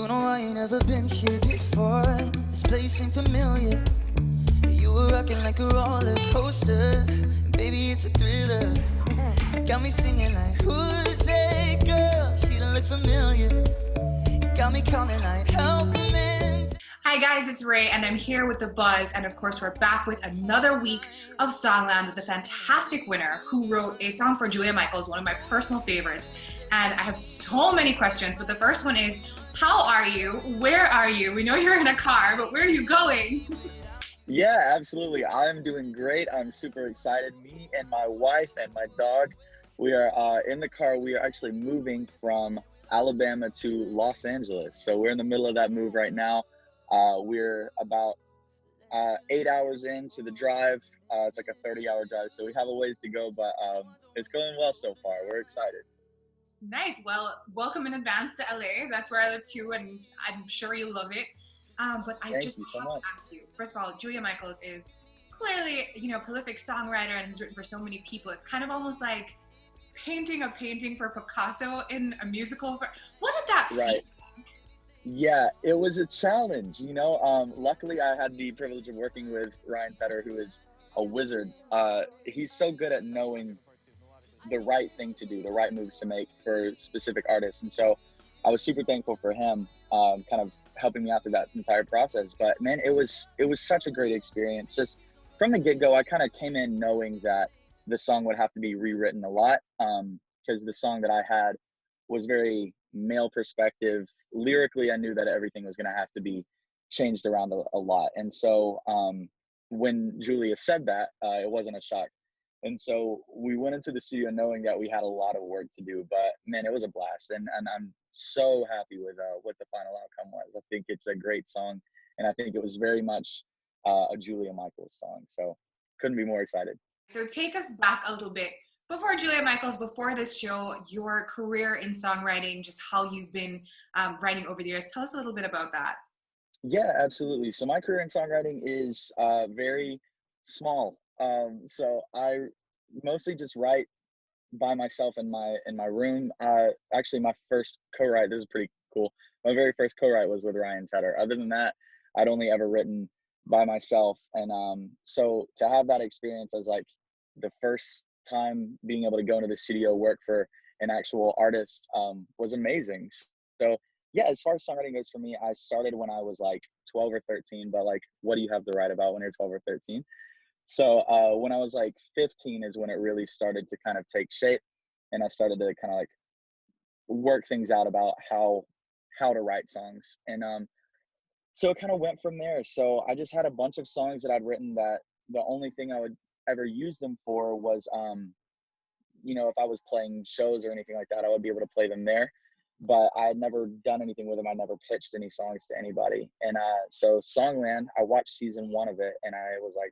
Don't know why you never been here before. This place ain't familiar. You were rocking like a roller coaster. Baby, it's a thriller. You got me singing like, who's that girl? She don't look familiar. You got me counting like, help me. Hi guys, it's Ray and I'm here with The Buzz, and of course we're back with another week of Songland with a fantastic winner who wrote a song for Julia Michaels, one of my personal favorites. And I have so many questions, but the first one is, how are you? Where are you? We know you're in a car, but where are you going? Yeah, absolutely. I'm doing great. I'm super excited. Me and my wife and my dog, we are in the car. We are actually moving from Alabama to Los Angeles. So we're in the middle of that move right now. We're about 8 hours into the drive. It's like a 30-hour drive, so we have a ways to go, but it's going well so far. We're excited. Nice. Well, welcome in advance to LA. That's where I live too, and I'm sure you love it. But I just have to ask you, first of all, Julia Michaels is clearly, a prolific songwriter and has written for so many people. It's kind of almost like painting a painting for Picasso in a musical. What did that feel? Yeah, it was a challenge, luckily I had the privilege of working with Ryan Tedder, who is a wizard. He's so good at knowing the right thing to do, the right moves to make for specific artists. And so I was super thankful for him, kind of helping me out through that entire process. But man, it was such a great experience. Just from the get-go, I kind of came in knowing that the song would have to be rewritten a lot, because the song that I had was very male perspective. Lyrically, I knew that everything was going to have to be changed around a lot. And so when Julia said that, it wasn't a shock. And so we went into the studio knowing that we had a lot of work to do, but man, it was a blast. And I'm so happy with what the final outcome was. I think it's a great song, and I think it was very much a Julia Michaels song. So couldn't be more excited. So take us back a little bit. Before Julia Michaels, before this show, your career in songwriting, just how you've been writing over the years. Tell us a little bit about that. Yeah, absolutely. So my career in songwriting is very small. So I mostly just write by myself in my room. Actually, my first co-write, this is pretty cool. My very first co-write was with Ryan Tedder. Other than that, I'd only ever written by myself. And so to have that experience as like the first time being able to go into the studio, work for an actual artist, was amazing. So yeah, as far as songwriting goes for me, I started when I was like 12 or 13, but like, what do you have to write about when you're 12 or 13? So when I was like 15 is when it really started to kind of take shape, and I started to kind of like work things out about how to write songs. And so it kind of went from there. So I just had a bunch of songs that I'd written that the only thing I would ever use them for was, if I was playing shows or anything like that, I would be able to play them there. But I had never done anything with them. I never pitched any songs to anybody. And so Songland, I watched season 1 of it, and I was like,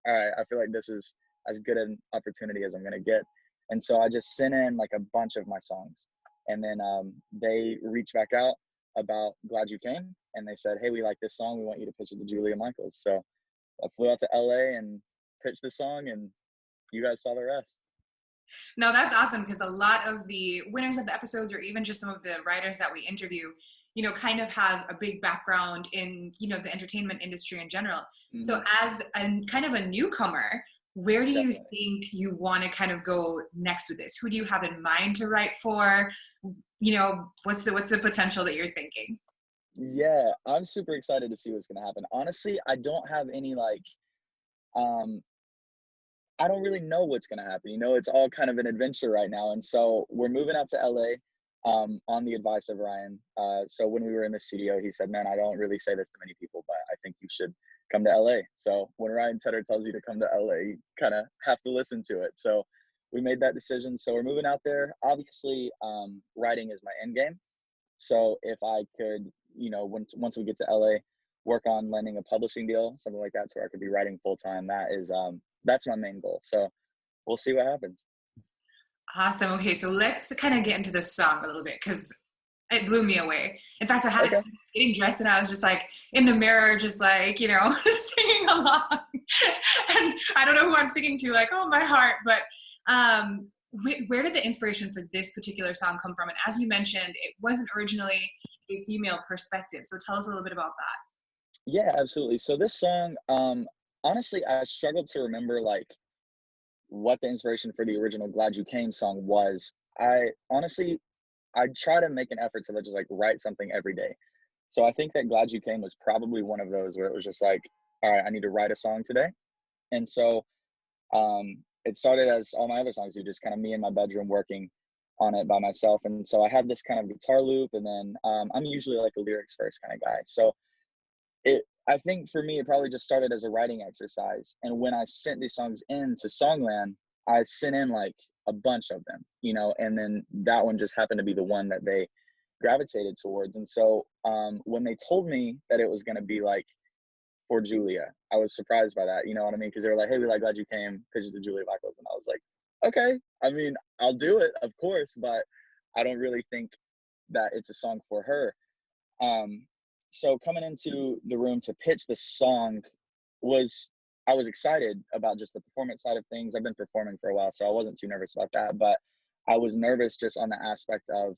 all right, I feel like this is as good an opportunity as I'm going to get. And so I just sent in like a bunch of my songs. And then they reached back out about Glad You Came. And they said, hey, we like this song. We want you to pitch it to Julia Michaels. So I flew out to LA and pitched the song, and you guys saw the rest. No, that's awesome, because a lot of the winners of the episodes, or even just some of the writers that we interview, kind of have a big background in, the entertainment industry in general. Mm-hmm. So as a kind of a newcomer, where do you think you want to kind of go next with this? Who do you have in mind to write for? What's the potential that you're thinking? Yeah, I'm super excited to see what's going to happen. Honestly, I don't have any I don't really know what's going to happen. It's all kind of an adventure right now. And so we're moving out to LA on the advice of Ryan. So when we were in the studio, he said, man, I don't really say this to many people, but I think you should come to LA. So when Ryan Tedder tells you to come to LA, you kind of have to listen to it. So we made that decision. So we're moving out there. Obviously, writing is my end game. So if I could, once we get to LA, work on landing a publishing deal, something like that, so where I could be writing full time, that's my main goal. So we'll see what happens. Awesome. Okay, so let's kind of get into the song a little bit, because it blew me away. In fact, I had it getting dressed, and I was just like in the mirror, just like, singing along. And I don't know who I'm singing to, like, oh, my heart. But where did the inspiration for this particular song come from? And as you mentioned, it wasn't originally a female perspective. So tell us a little bit about that. Yeah, absolutely. So this song, honestly, I struggled to remember like what the inspiration for the original "Glad You Came" song was. I honestly, I try to make an effort to just like write something every day. So I think that "Glad You Came" was probably one of those where it was just like, all right, I need to write a song today. And so it started as all my other songs do, just kind of me in my bedroom working on it by myself. And so I have this kind of guitar loop, and then I'm usually like a lyrics first kind of guy. So I think for me, it probably just started as a writing exercise. And when I sent these songs in to Songland, I sent in like a bunch of them, you know, and then that one just happened to be the one that they gravitated towards. And so when they told me that it was going to be like for Julia, I was surprised by that, you know what I mean? Because they were like, hey, we like Glad You Came, pitch it to Julia Michaels. And I was like, okay, I mean, I'll do it, of course, but I don't really think that it's a song for her. Um, so coming into the room to pitch the song was, I was excited about just the performance side of things. I've been performing for a while, so I wasn't too nervous about that, but I was nervous just on the aspect of,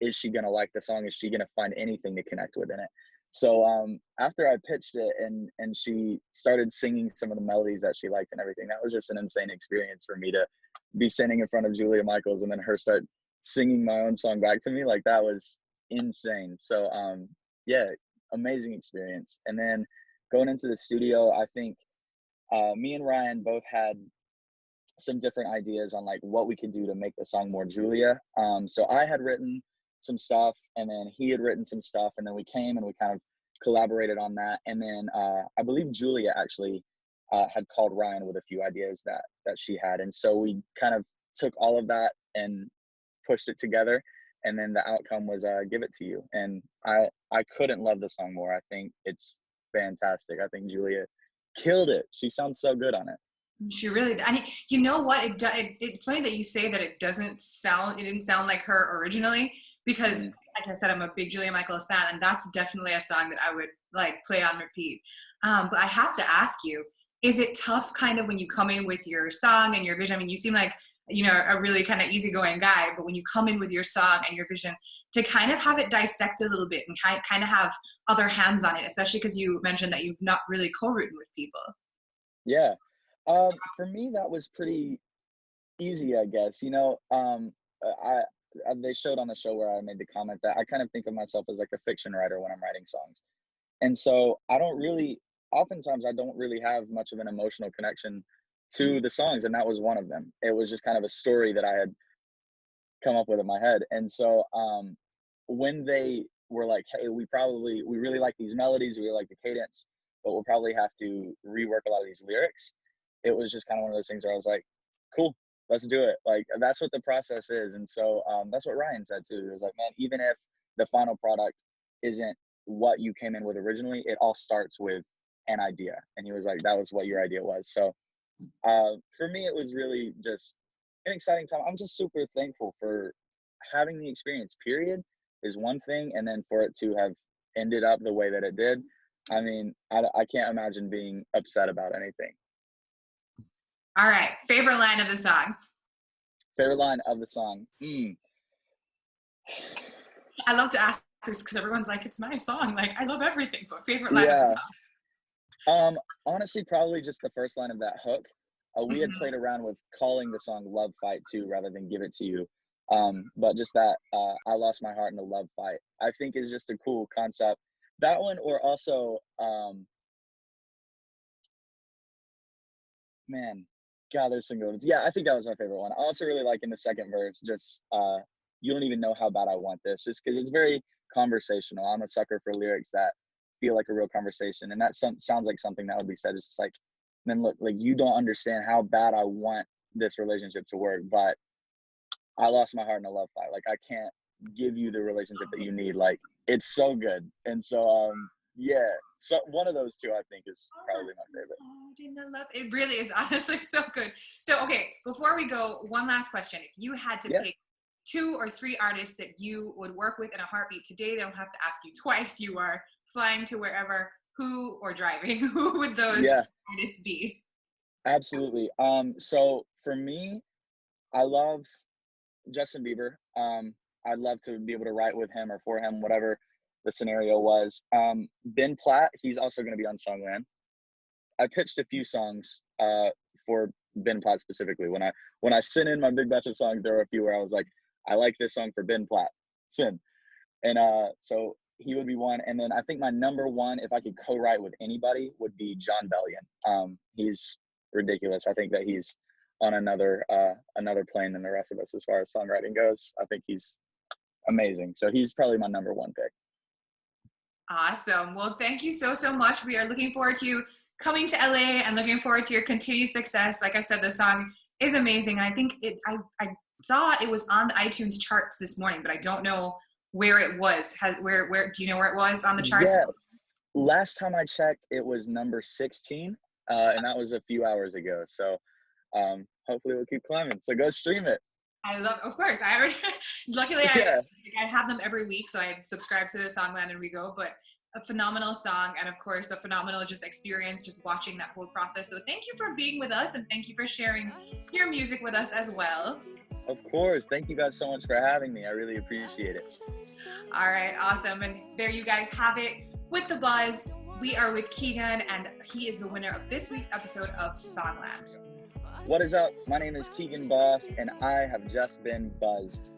is she gonna like the song? Is she gonna find anything to connect with in it? So after I pitched it and she started singing some of the melodies that she liked and everything, that was just an insane experience for me to be sitting in front of Julia Michaels and then her start singing my own song back to me. Like that was insane. So yeah, amazing experience. And then going into the studio, I think me and Ryan both had some different ideas on like what we could do to make the song more Julia. So I had written some stuff, and then he had written some stuff, and then we came and we kind of collaborated on that. And then I believe Julia actually had called Ryan with a few ideas that she had, and so we kind of took all of that and pushed it together. And then the outcome was "Give It to You," and I couldn't love the song more. I think it's fantastic. I think Julia killed it. She sounds so good on it. She really, I mean, you know what? It's funny that you say that it didn't sound like her originally, because like I said, I'm a big Julia Michaels fan, and that's definitely a song that I would like play on repeat. But I have to ask you, is it tough kind of when you come in with your song and your vision? I mean, you seem like, you know, a really kind of easygoing guy, but when you come in with your song and your vision, to kind of have it dissect a little bit and kind of have other hands on it, especially because you mentioned that you've not really co-written with people. Yeah. For me, that was pretty easy, I guess. You know, they showed on the show where I made the comment that I kind of think of myself as like a fiction writer when I'm writing songs. And so oftentimes I don't really have much of an emotional connection to the songs. And that was one of them. It was just kind of a story that I had come up with in my head. And so when they were like, hey, we really like these melodies, we really like the cadence, but we'll probably have to rework a lot of these lyrics. It was just kind of one of those things where I was like, cool, let's do it. Like, that's what the process is. And so that's what Ryan said too. He was like, man, even if the final product isn't what you came in with originally, it all starts with an idea. And he was like, that was what your idea was. So for me, it was really just an exciting time. I'm just super thankful for having the experience, period, is one thing. And then for it to have ended up the way that it did, I mean, I can't imagine being upset about anything. All right. Favorite line of the song? Favorite line of the song? I love to ask this because everyone's like, it's my song. Like, I love everything, but favorite line of the song? Honestly, probably just the first line of that hook. We had played around with calling the song Love Fight too, rather than Give It to You. But just that, I lost my heart in a love fight, I think is just a cool concept. That one, or also, man, God, there's some good ones. Yeah, I think that was my favorite one. I also really like in the second verse, just you don't even know how bad I want this, just because it's very conversational. I'm a sucker for lyrics that feel like a real conversation, and that sounds like something that would be said. It's just like, man, look, like you don't understand how bad I want this relationship to work, but I lost my heart in a love fight. Like, I can't give you the relationship that you need. Like, it's so good. And so yeah, so one of those two I think is probably my favorite. It really is honestly so good. So okay, before we go, one last question. If you had to pick 2 or 3 artists that you would work with in a heartbeat today, they don't have to ask you twice, you are flying to wherever, who, or driving, who would those artists be? Absolutely. So for me, I love Justin Bieber. I'd love to be able to write with him or for him, whatever the scenario was. Ben Platt, he's also going to be on Songland. I pitched a few songs for Ben Platt specifically. When I sent in my big batch of songs, there were a few where I was like, I like this song for Ben Platt. Send. And so he would be one. And then I think my number one, if I could co-write with anybody, would be John Bellion. He's ridiculous. I think that he's on another plane than the rest of us as far as songwriting goes. I think he's amazing. So he's probably my number one pick. Awesome. Well, thank you so much. We are looking forward to you coming to LA and looking forward to your continued success. Like I said, the song is amazing. I think I saw it was on the iTunes charts this morning, but I don't know where it was. Where do you know where it was on the charts? Yeah. Last time I checked, it was number 16, and that was a few hours ago. So hopefully we'll keep climbing. So go stream it. Of course. I already, luckily I have them every week, so I subscribe to the Songland and we go, but a phenomenal song, and of course a phenomenal just experience just watching that whole process. So thank you for being with us, and thank you for sharing your music with us as well. Of course. Thank you guys so much for having me. I really appreciate it. All right, awesome. And there you guys have it with The Buzz. We are with Keegan, and he is the winner of this week's episode of Songland. What is up? My name is Keegan Bost, and I have just been buzzed.